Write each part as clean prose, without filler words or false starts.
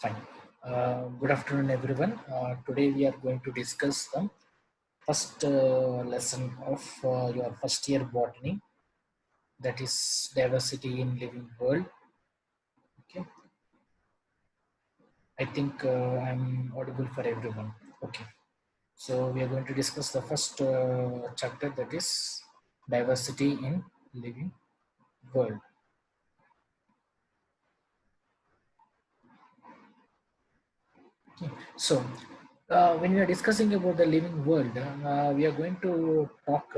Fine. Good afternoon, everyone. Today we are going to discuss the first lesson of your first year botany, that is diversity in living world. Okay, I think I'm audible for everyone. Okay, so we are going to discuss the first chapter, that is diversity in living world. Okay. So when we are discussing about the living world, we are going to talk.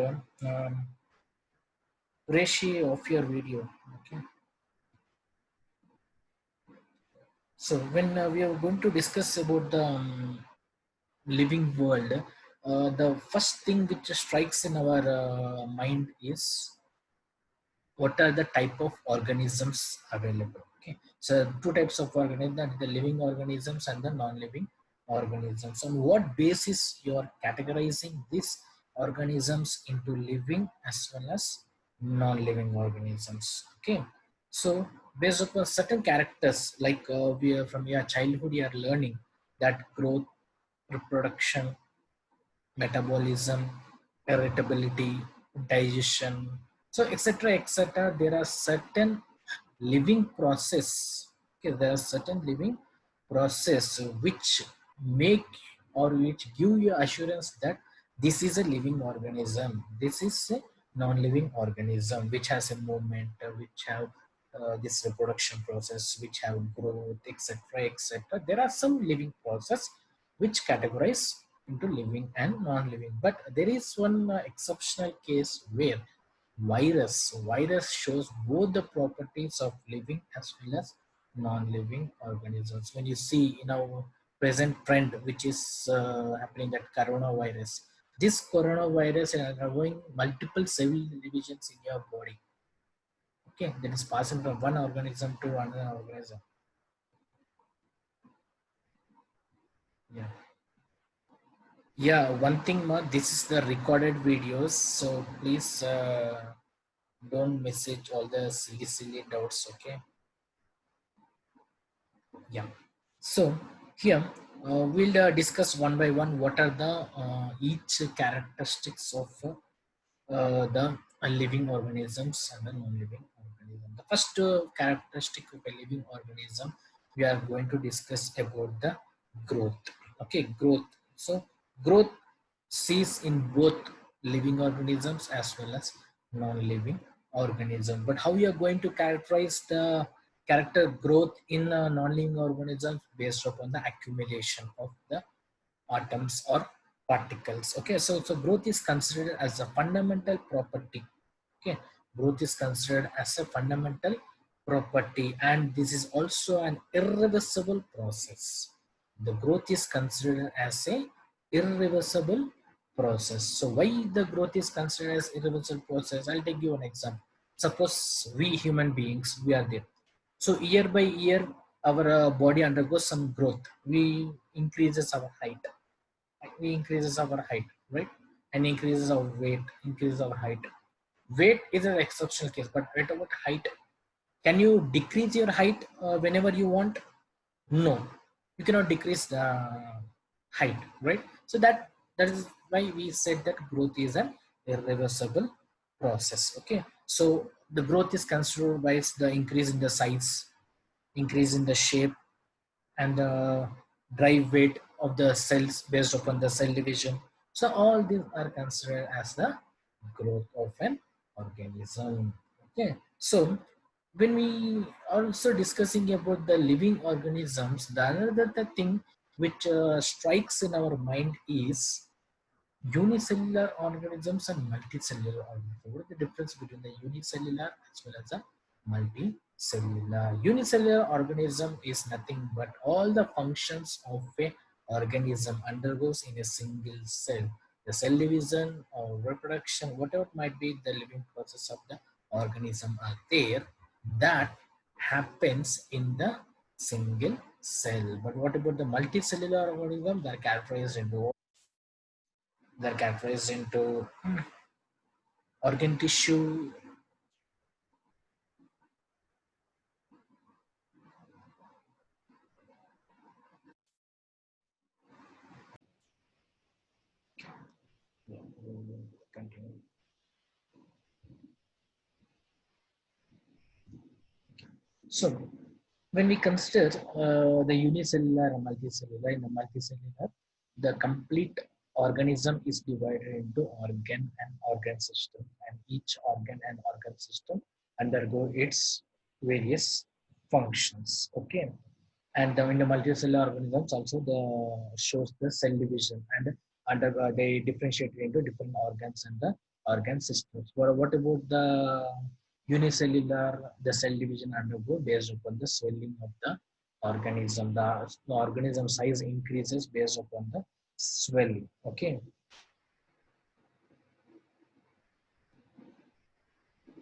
Ratio of your video. Okay, so when we are going to discuss about the living world, the first thing which strikes in our mind is what are the type of organisms available. Okay, so two types of organisms, that is the living organisms and the non-living organisms. On what basis you are categorizing these organisms into living as well as non-living organisms? Okay, so based upon certain characters, like we are from your childhood you are learning that growth, reproduction, metabolism, irritability, digestion, so etc. etc. There are certain living process. Okay, there are certain living process which make or which give you assurance that this is a living organism. This is a non-living organism which has a movement, which have this reproduction process, which have growth, etc. etc. There are some living process which categorize into living and non-living. But there is one exceptional case where virus shows both the properties of living as well as non-living organisms. When you see in our present trend, which is happening, that coronavirus, this coronavirus is undergoing multiple cell divisions in your body. Okay, that is passing from one organism to another organism. Yeah. Yeah, one thing, Ma, this is the recorded videos, so please don't message all the silly doubts. Okay. Yeah. So here we'll discuss one by one what are the each characteristics of the living organisms and the non-living organism. The first characteristic of a living organism, we are going to discuss about the growth. Okay, growth. So growth sees in both living organisms as well as non-living organism. But how we are going to characterize the character growth in non-living organisms? Based upon the accumulation of the atoms or particles. Okay, so growth is considered as a fundamental property. Okay, growth is considered as a fundamental property, and this is also an irreversible process. The growth is considered as a irreversible process. So why the growth is considered as irreversible process? I'll take you an example. Suppose we human beings, we are there. So year by year our body undergoes some growth. We increases our height, we increases our height, right? And increases our weight, increases our height. Weight is an exceptional case, but what about height? Can you decrease your height whenever you want? No, you cannot decrease the height, right? So that is why we said that growth is an irreversible process. Okay, so the growth is considered by the increase in the size, increase in the shape, and the drive weight of the cells based upon the cell division. So all these are considered as the growth of an organism. Okay, so when we also discussing about the living organisms, the another the thing which strikes in our mind is unicellular organisms and multicellular organisms. What is the difference between the unicellular as well as the multicellular? Unicellular organism is nothing but all the functions of a organism undergoes in a single cell. The cell division or reproduction, whatever it might be, the living process of the organism are there, that happens in the single cell. But what about the multicellular organism? They are characterized into organ tissue, So when we consider the unicellular and multicellular, in the multicellular, the complete organism is divided into organ and organ system, and each organ and organ system undergo its various functions. Okay, and in the multicellular organisms also the shows the cell division, and under they differentiate into different organs and the organ systems. What about the unicellular? The cell division undergo based upon the swelling of the organism. The organism size increases based upon the swelling. Okay.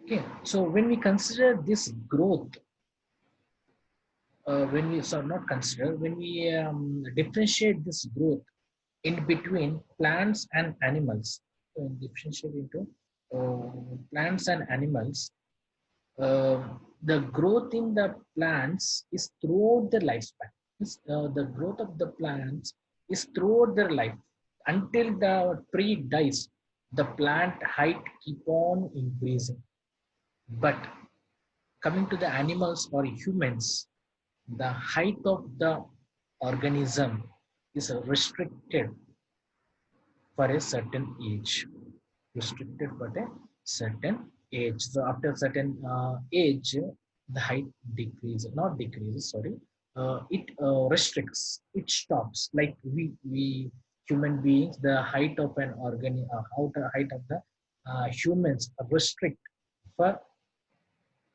Okay, so when we consider this growth, when we so not consider when we differentiate this growth in between plants and animals, differentiate into plants and animals. uh, the growth in the plants is throughout the lifespan. The growth of the plants is throughout their life until the tree dies. The plant height keep on increasing. But coming to the animals or humans, the height of the organism is restricted for a certain age. Restricted for a certain age. So after a certain age, the height decreases, not decreases, sorry. It restricts, it stops. Like we human beings, the height of an organ, height of the humans restrict for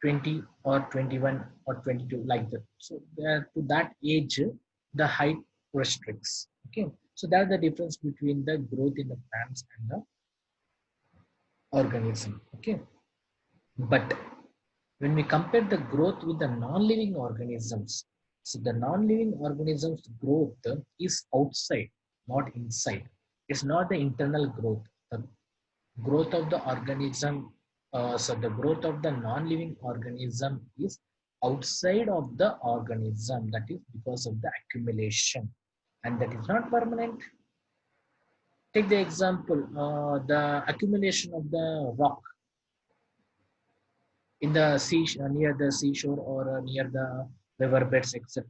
20 or 21 or 22, like that. So there, to that age, the height restricts. Okay, so that's the difference between the growth in the plants and the organism. Okay, but when we compare the growth with the non-living organisms, so the non-living organisms growth is outside, not inside. It's not the internal growth. The growth of the organism, so the growth of the non-living organism is outside of the organism. That is because of the accumulation, and that is not permanent. Take the example, the accumulation of the rock in the sea, near the seashore or near the riverbeds, etc.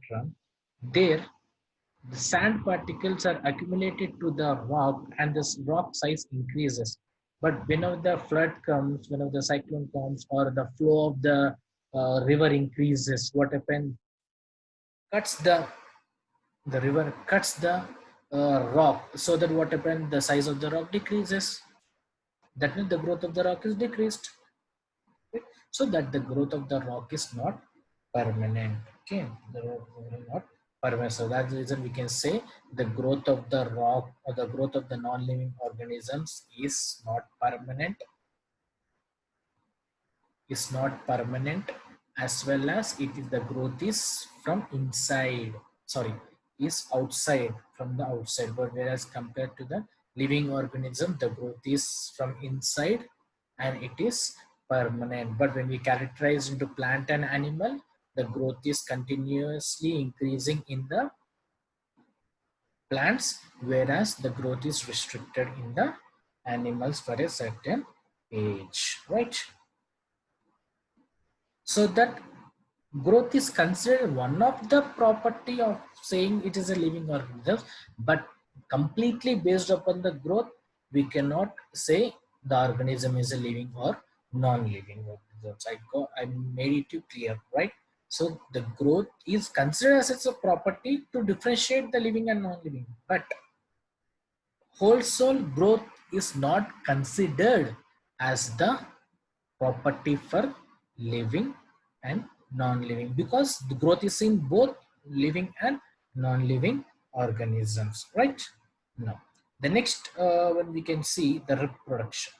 There, the sand particles are accumulated to the rock, and this rock size increases. But whenever the flood comes, whenever the cyclone comes, or the flow of the river increases, what happens? Cuts the river cuts the rock, so that what happens? The size of the rock decreases. That means the growth of the rock is decreased. So that the growth of the rock is not permanent. Okay, the rock is not permanent. So that's the reason we can say the growth of the rock or the growth of the non-living organisms is not permanent, as well as it is the growth is from inside, sorry, is outside, from the outside. But whereas compared to the living organism, the growth is from inside and it is permanent. But when we characterize into plant and animal, the growth is continuously increasing in the plants, whereas the growth is restricted in the animals for a certain age, right? So that growth is considered one of the property of saying it is a living organism, but completely based upon the growth, we cannot say the organism is a living or non-living organism. I made it clear, right? So the growth is considered as a property to differentiate the living and non-living, but whole soul growth is not considered as the property for living and non-living, because the growth is in both living and non-living organisms, right? Now the next one we can see the reproduction.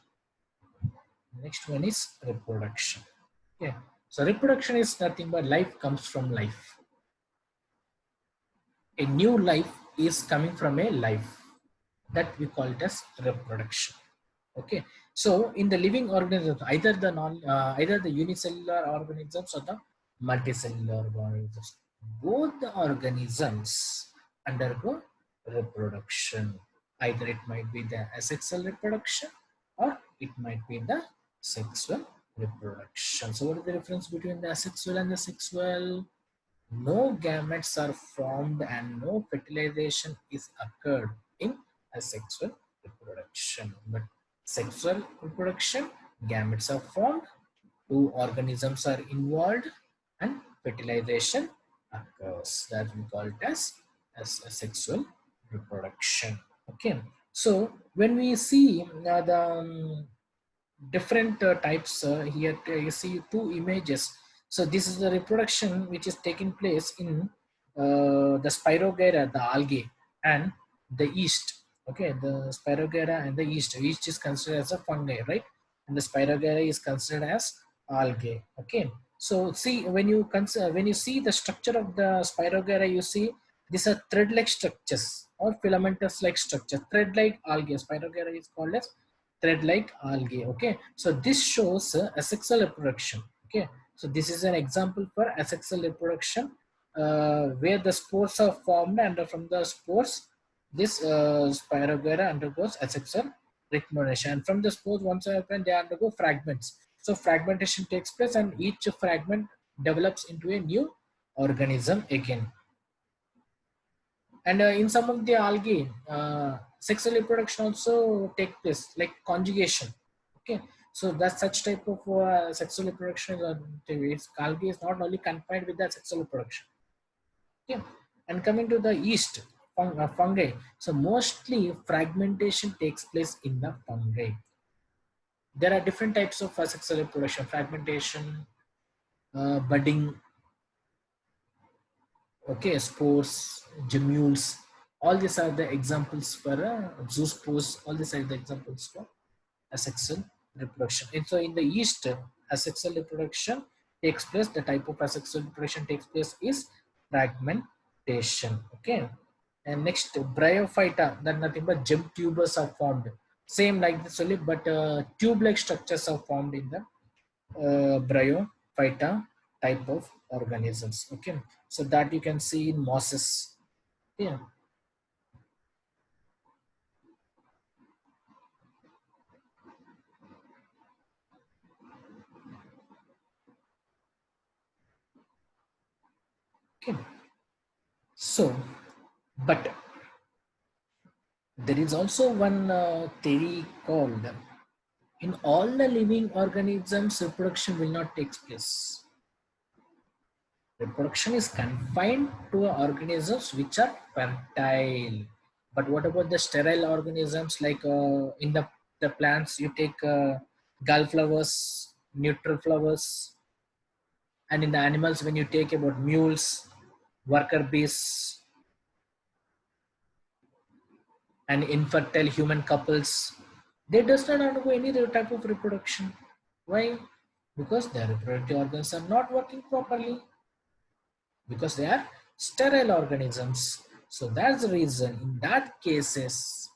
The next one is reproduction. Yeah, so reproduction is nothing but life comes from life. A new life is coming from a life, that we call it as reproduction. Okay, so in the living organisms, either the unicellular organisms or the multicellular organisms, both the organisms undergo reproduction. Either it might be the asexual reproduction or it might be the sexual reproduction. So what is the difference between the asexual and the sexual? No gametes are formed and no fertilization is occurred in asexual reproduction. But sexual reproduction, gametes are formed, two organisms are involved, and fertilization occurs. That we call it as a sexual reproduction. Okay. So when we see the different types here, you see two images. So this is the reproduction which is taking place in the Spirogyra, the algae, and the yeast. Okay, the Spirogyra and the yeast. Yeast is considered as a fungi, right? And the Spirogyra is considered as algae. Okay, so see when you consider, when you see the structure of the Spirogyra, you see these are thread-like structures or filamentous-like structure. Thread-like algae. Spirogyra is called as thread-like algae. Okay, so this shows asexual reproduction. Okay, so this is an example for asexual reproduction where the spores are formed, and from the spores this Spirogyra undergoes asexual reproduction. And from the spores, once they happen, they undergo fragments. So fragmentation takes place, and each fragment develops into a new organism again. And in some of the algae, sexual reproduction also take place, like conjugation. Okay, so that's such type of sexual reproduction. Algae is not only confined with the sexual reproduction. Okay, and coming to the yeast, fungi. So mostly fragmentation takes place in the fungi. There are different types of sexual reproduction: fragmentation, budding, okay, spores, gemmules. All these are the examples for zoospores. All these are the examples for asexual reproduction. And so in the yeast, asexual reproduction takes place. The type of asexual reproduction takes place is fragmentation. Okay, and next, bryophyta, that nothing but gem tubers are formed, same like this only, but tube-like structures are formed in the bryophyta type of organisms. Okay, so that you can see in mosses. Yeah. Okay, so but there is also one theory called, in all the living organisms reproduction will not take place. Reproduction is confined to organisms which are fertile. But what about the sterile organisms, like in the plants you take gallflowers, neutral flowers, and in the animals when you take about mules, worker bees, and infertile human couples, they does not undergo any type of reproduction. Why? Because their reproductive organs are not working properly, because they are sterile organisms. So that's the reason in that cases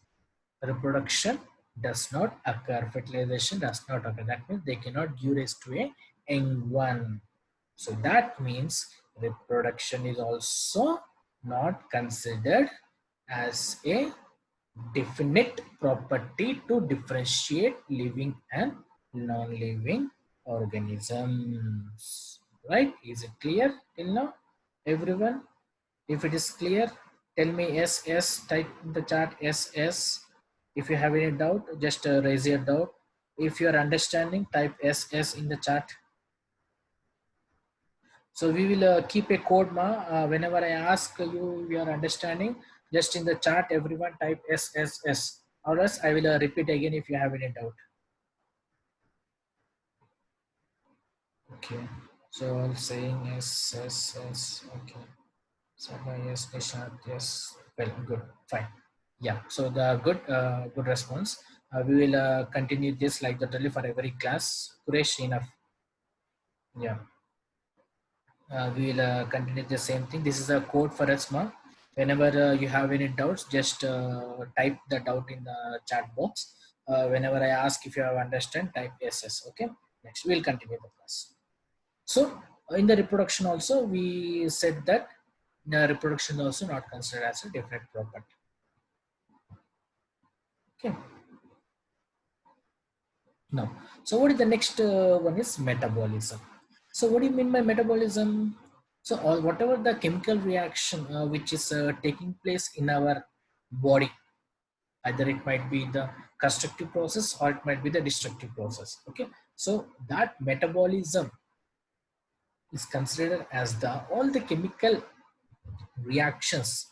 reproduction does not occur, fertilization does not occur. That means they cannot give rise to a young one. So that means reproduction is also not considered as a definite property to differentiate living and non-living organisms. Right? Is it clear till now, everyone? If it is clear, tell me yes, yes, type in the chat yes, yes. If you have any doubt, just raise your doubt. If you are understanding, type yes, yes in the chat. So we will keep a code, ma. Whenever I ask you, you are understanding, just in the chat, everyone type S, S, S. Or else I will repeat again if you have any doubt. Okay. So I'm saying yes, yes, yes. Okay. So yes, Nishant, yes. Well, good, fine. Yeah. So the good response. We will continue this like totally for every class. Kuresh, enough. Yeah. We will continue the same thing. This is a code for ESMA. Whenever you have any doubts, just type the doubt in the chat box. Whenever I ask if you have understand, type yes. Okay. Next, we'll continue the class. So in the reproduction also, we said that the reproduction is also not considered as a definite property. Okay. Now, so what is the next one is metabolism. So what do you mean by metabolism? So all whatever the chemical reaction which is taking place in our body, either it might be the constructive process or it might be the destructive process. Okay, so that metabolism is considered as the all the chemical reactions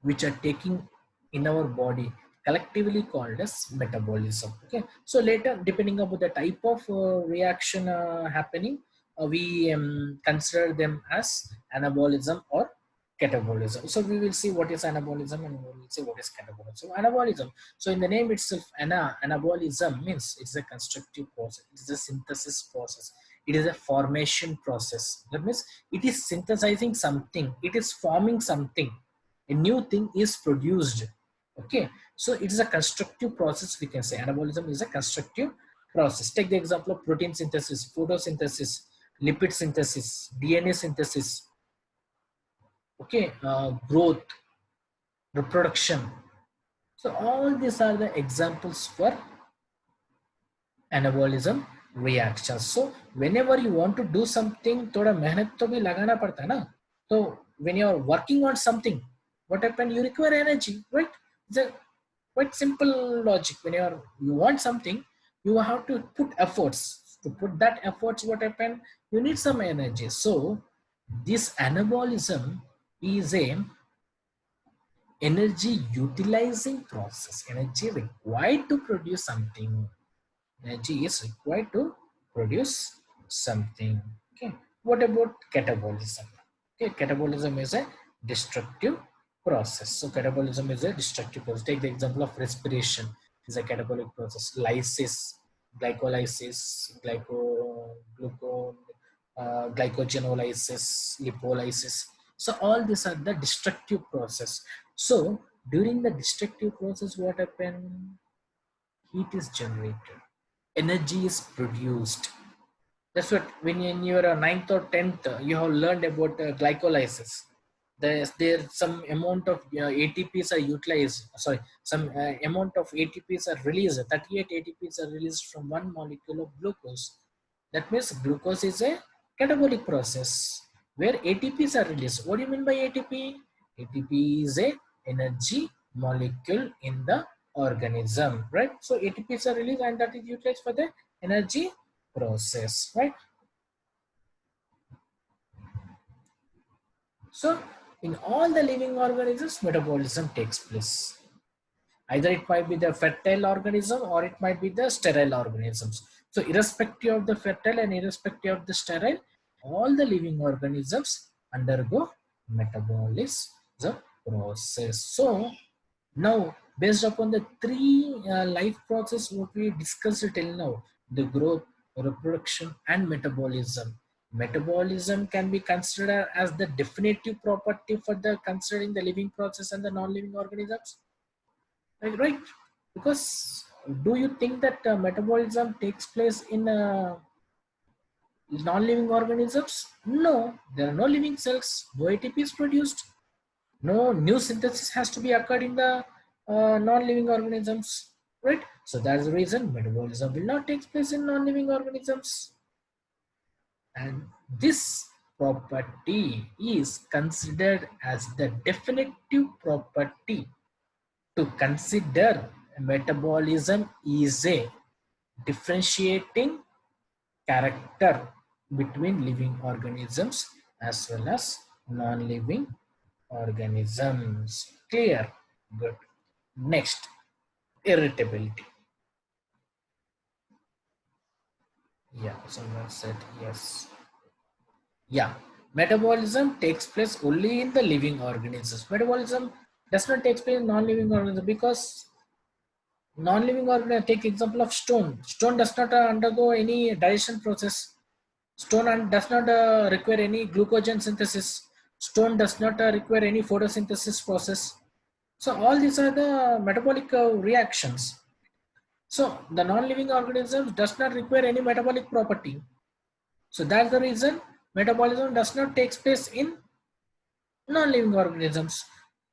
which are taking in our body collectively called as metabolism. Okay, so later depending upon the type of reaction happening, we consider them as anabolism or catabolism. So we will see what is anabolism and we will see what is catabolism. So anabolism, so in the name itself, anabolism means it's a constructive process, it's a synthesis process, it is a formation process. That means it is synthesizing something, it is forming something, a new thing is produced. Okay, so it is a constructive process, we can say anabolism is a constructive process. Take the example of protein synthesis, photosynthesis, lipid synthesis, DNA synthesis. Okay, growth, reproduction. So all these are the examples for anabolism reactions. So whenever you want to do something, थोड़ा मेहनत तो भी लगाना पड़ता है ना. So when you are working on something, what happen? You require energy, right? It's a quite simple logic. When you want something, you have to put efforts. To put that efforts, what happen? You need some energy. So this anabolism is a energy utilizing process. Energy required to produce something. Energy is required to produce something. Okay, what about catabolism? Okay, catabolism is a destructive process. So catabolism is a destructive process. Take the example of respiration is a catabolic process. Lysis, glycolysis, glycogenolysis, lipolysis. So all these are the destructive process. So during the destructive process, what happens? Heat is generated, energy is produced. That's what when in your ninth or 10th, you have learned about glycolysis. There's some amount of ATPs are utilized. Sorry, some amount of ATPs are released. 38 ATPs are released from one molecule of glucose. That means glucose is a catabolic process where ATPs are released. What do you mean by ATP? ATP is a energy molecule in the organism, right? So ATPs are released and that is utilized for the energy process, right? So in all the living organisms, metabolism takes place. Either it might be the fertile organism or it might be the sterile organisms. So irrespective of the fertile and irrespective of the sterile, all the living organisms undergo metabolism process. So now based upon the three life process what we discussed till now, the growth, reproduction and metabolism. Metabolism can be considered as the definitive property for the considering the living process and the non-living organisms. Right? Because do you think that metabolism takes place in non-living organisms? No, there are no living cells. No ATP is produced. No new synthesis has to be occurred in the non-living organisms. Right? So that's the reason metabolism will not take place in non-living organisms. And this property is considered as the definitive property to consider metabolism is a differentiating character between living organisms as well as non-living organisms. Clear? Good. Next, irritability. Yeah, someone said yes. Yeah, metabolism takes place only in the living organisms. Metabolism does not take place in non-living organisms because non-living organism, take example of stone. Stone does not undergo any digestion process. Stone does not require any glucogen synthesis. Stone does not require any photosynthesis process. So all these are the metabolic reactions. So the non-living organism does not require any metabolic property. So that's the reason metabolism does not take place in non-living organisms.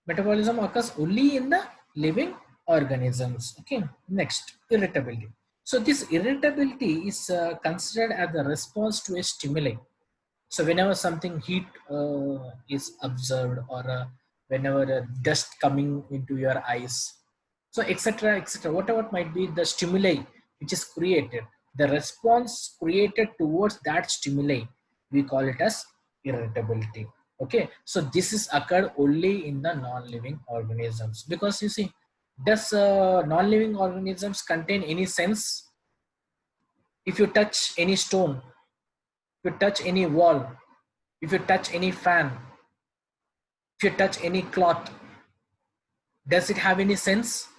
Metabolism occurs only in the living organisms. Okay, next, irritability. So this irritability is considered as a response to a stimuli. So whenever something heat is observed, or whenever dust coming into your eyes, so etc etc, whatever it might be the stimuli which is created, the response created towards that stimuli, we call it as irritability. Okay, so this is occurred only in the non-living organisms, because you see, does non-living organisms contain any sense? If you touch any stone, if you touch any wall, if you touch any fan, if you touch any cloth, does it have any sense?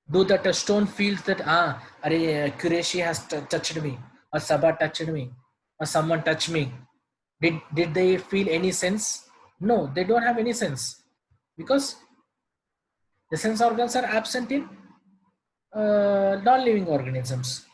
Do that a stone feels that Qureshi has touched me, or Sabah touched me, or someone touched me? Did they feel any sense? No, they don't have any sense, because the sense organs are absent in non-living organisms,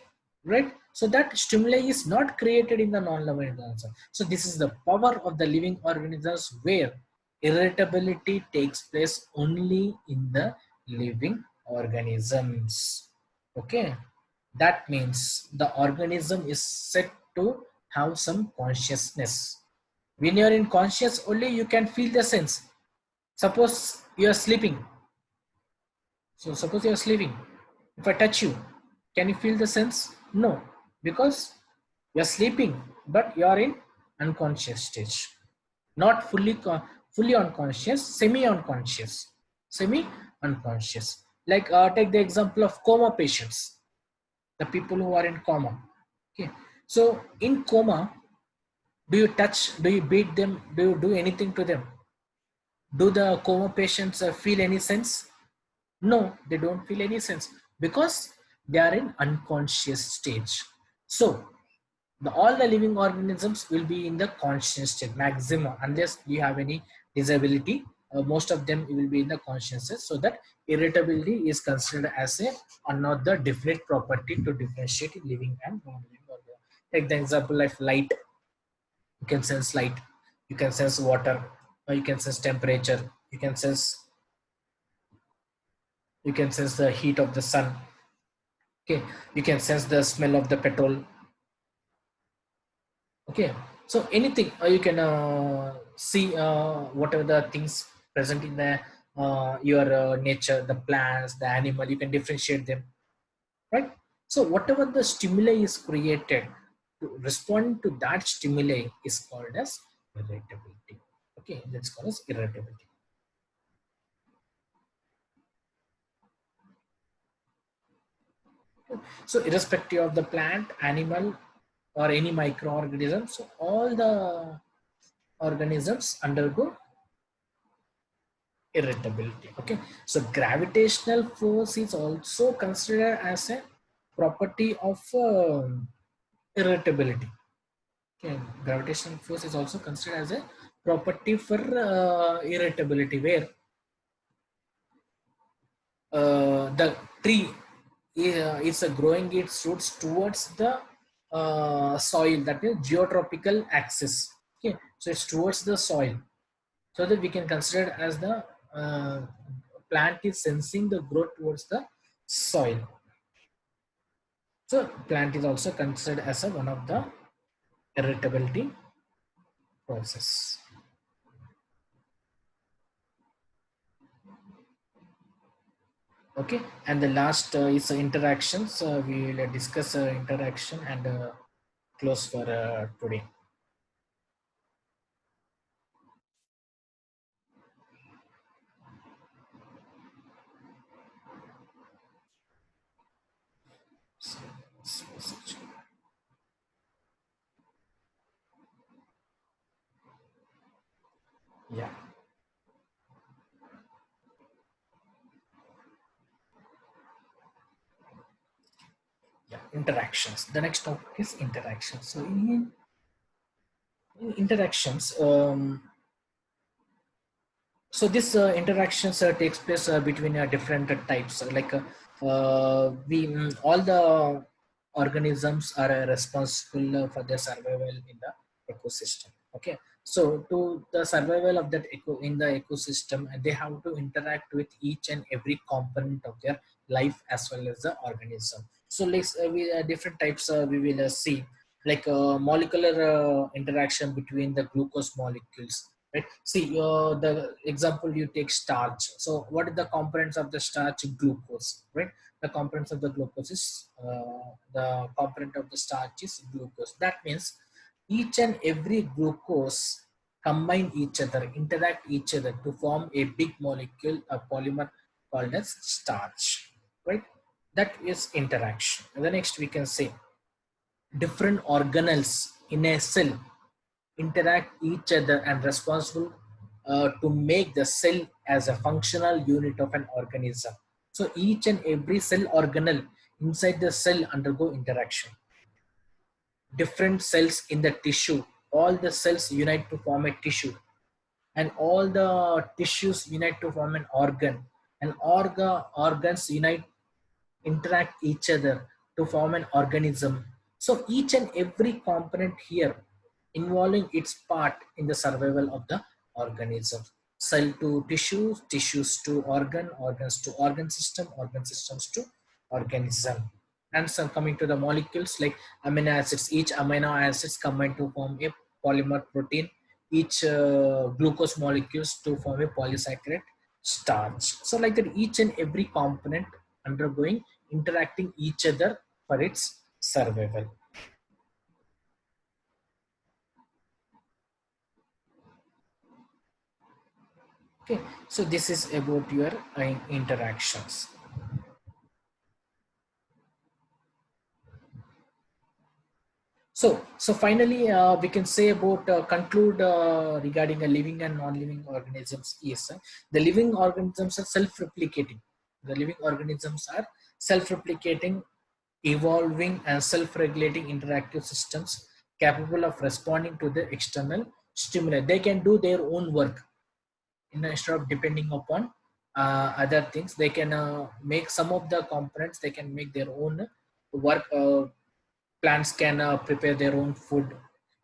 right? So that stimuli is not created in the non-living organism. So this is the power of the living organisms, where irritability takes place only in the living organisms. Okay, that means the organism is said to have some consciousness. When you are in conscious, only you can feel the sense. Suppose you are sleeping, so suppose you are sleeping. If I touch you, can you feel the sense? No, because you are sleeping, but you are in unconscious stage, not fully unconscious, semi unconscious. Like take the example of coma patients, the people who are in coma. Okay, so in coma, do you touch? Do you beat them? Do you do anything to them? Do the coma patients feel any sense? No, they don't feel any sense, because they are in unconscious stage. So all the living organisms will be in the conscious state maximum, unless you have any disability. Most of them will be in the consciousness. So that irritability is considered as a another different property to differentiate living and non-living organisms. Take the example of light. You can sense light. You can sense water. Or you can sense temperature. You can sense the heat of the sun. Okay, you can sense the smell of the petrol. Okay, so anything you can see whatever the things present in the your nature, the plants, the animal, you can differentiate them, right? So whatever the stimuli is created to respond to that stimuli is called as irritability. Okay, that's called as irritability. So irrespective of the plant, animal, or any microorganism, so all the organisms undergo irritability. Okay, so gravitational force is also considered as a property of irritability. Okay, gravitational force is also considered as a property for irritability, where the tree is growing its roots towards the soil, that is geotropical axis. Okay, so it's towards the soil, so that we can consider it as the uh, plant is sensing the growth towards the soil. So plant is also considered as one of the irritability process. Okay, and the last is interactions. We will discuss interaction and close for today. Yeah, yeah, interactions. The next topic is interactions. So in interactions, so this interactions takes place between different types, all the organisms are responsible for their survival in the ecosystem. Okay, so to the survival of that in the ecosystem, they have to interact with each and every component of their life as well as the organism. So let's different types we will see, like molecular interaction between the glucose molecules, right? See, the example you take starch. So what are the components of the starch? Glucose, right? The components of the glucose is the component of the starch is glucose. That means each and every glucose combine each other, interact each other to form a big molecule, a polymer called as starch, right? That is interaction. And the next we can say different organelles in a cell interact each other and responsible to make the cell as a functional unit of an organism. So each and every cell organelle inside the cell undergo interaction. Different cells in the tissue, all the cells unite to form a tissue, and all the tissues unite to form an organ, and organs unite, interact each other to form an organism. So each and every component here involving its part in the survival of the organism. Cell to tissues, tissues to organ, organs to organ system, organ systems to organism. And so coming to the molecules like amino acids, each amino acids combine to form a polymer protein, each glucose molecules to form a polysaccharide starch. So like that, each and every component undergoing interacting each other for its survival. Okay, so this is about your interactions. So finally, we can say about conclude regarding a living and non-living organisms. Yes, the living organisms are self-replicating. The living organisms are self-replicating, evolving, and self-regulating interactive systems capable of responding to the external stimuli. They can do their own work instead of depending upon other things. They can make some of the components. They can make their own work. Plants can prepare their own food.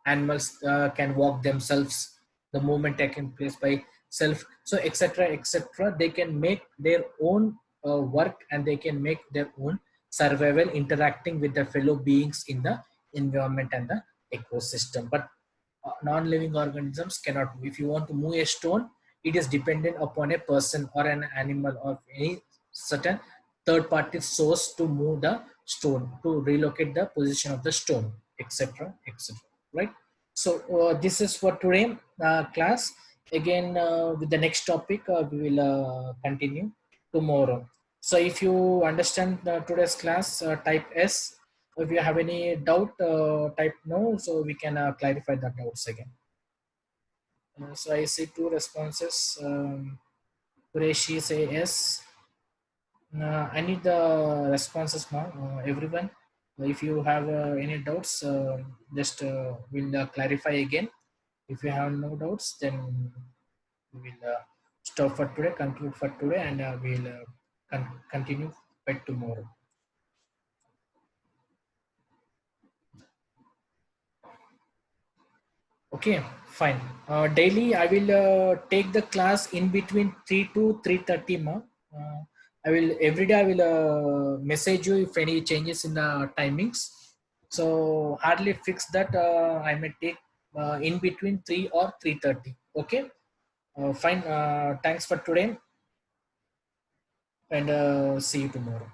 Animals can walk themselves. The movement taken place by self. So etc. etc. They can make their own work, and they can make their own survival interacting with the fellow beings in the environment and the ecosystem. But non-living organisms cannot. If you want to move a stone, it is dependent upon a person or an animal or any certain third party source to move the stone, to relocate the position of the stone, etc. etc. Right? So this is for today class. Again, with the next topic, we will continue tomorrow. So if you understand today's class, type S. If you have any doubt, type no, so we can clarify the doubts again. So I see two responses. Qureshi say yes. I need the responses now, everyone. If you have any doubts, just we'll clarify again. If you have no doubts, then we will stop for today, conclude for today, and we'll continue by tomorrow. Okay, fine. Daily, I will take the class in between 3 to 3:30. I will every day. I will message you if any changes in the timings. So hardly fix that. I may take in between 3 or 3:30. Okay, fine. Thanks for today, and see you tomorrow.